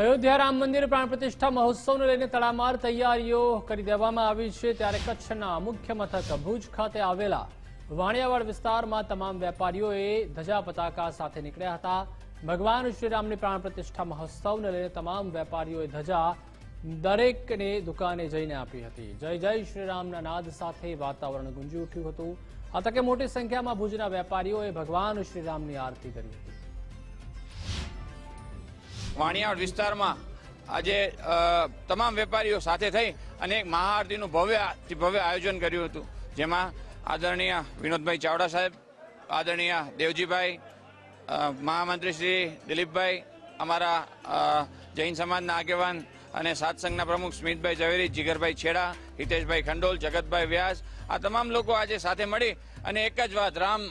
અયોધ્યા રામ મંદિર પ્રાણ પ્રતિષ્ઠા મહોત્સવને લઈને તડામાર તૈયારીઓ કરી દેવામાં આવી છે। ત્યારે કચ્છના મુખ્ય મથક ભુજ ખાતે આવેલા વાણિયાવાડ વિસ્તારમાં તમામ વેપારીઓએ ધજા પતાકા સાથે નીકળ્યા હતા। ભગવાન શ્રીરામની પ્રાણ પ્રતિષ્ઠા મહોત્સવને લઈને તમામ વેપારીઓએ ધજા દરેકને દુકાને જઈને આપી હતી। જય જય શ્રીરામના નાદ સાથે વાતાવરણ ગુંજી ઉઠ્યું હતું। આ તકે મોટી સંખ્યામાં ભુજના વેપારીઓએ ભગવાન શ્રીરામની આરતી કરી હતી। વાણિયાવાડ વિસ્તારમાં આજે તમામ વેપારીઓ સાથે થઈ અને એક મહાઆરતીનું ભવ્ય આયોજન કર્યું હતું, જેમાં આદરણીય વિનોદભાઈ ચાવડા સાહેબ, આદરણીય દેવજીભાઈ, મહામંત્રી શ્રી દિલીપભાઈ, અમારા જૈન સમાજના આગેવાન અને સાતસંઘના પ્રમુખ સ્મિતભાઈ ઝવેરી, જીગરભાઈ છેડા, હિતેશભાઈ ખંડોલ, જગતભાઈ વ્યાસ, આ તમામ લોકો આજે સાથે મળી અને એક જ વાત, રામ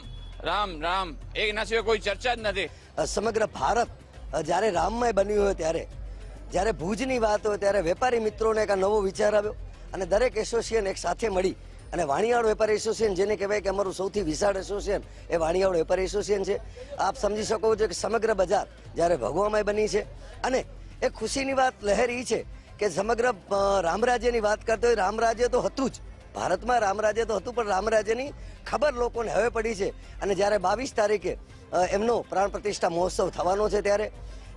રામ રામ, એના સિવાય કોઈ ચર્ચા જ નથી। સમગ્ર ભારત જ્યારે રામમય બન્યું હોય ત્યારે, જ્યારે ભુજની વાત હોય ત્યારે વેપારી મિત્રોને એક નવો વિચાર આવ્યો અને દરેક એસોસિએશન એક સાથે મળી અને વાણિયાવાડ વેપારી એસોસિએશન, જેને કહેવાય કે અમારું સૌથી વિશાળ એસોસિએશન એ વાણિયાવાડ વેપારી એસોસિએશન છે। આપ સમજી શકો છો કે સમગ્ર બજાર જ્યારે ભગવામય બની છે અને એક ખુશીની વાત લહેર એ છે કે સમગ્ર રામરાજ્યની વાત કરતો હોય, રામરાજ્ય તો હતું જ, ભારતમાં રામરાજ્ય તો હતું, પણ રામરાજ્યની ખબર લોકોને હવે પડી છે અને જ્યારે 22 તારીખે એમનો પ્રાણ પ્રતિષ્ઠા મહોત્સવ થવાનો છે ત્યારે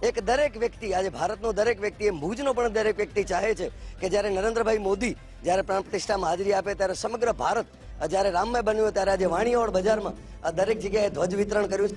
એક દરેક વ્યક્તિ, આજે ભારતનો દરેક વ્યક્તિ, એમ ભુજનો પણ દરેક વ્યક્તિ ચાહે છે કે જ્યારે નરેન્દ્રભાઈ મોદી જ્યારે પ્રાણ પ્રતિષ્ઠામાં હાજરી આપે ત્યારે સમગ્ર ભારત જ્યારે રામમય બન્યું ત્યારે આજે વાણિયાવાડ બજારમાં દરેક જગ્યાએ ધ્વજ વિતરણ કર્યું છે।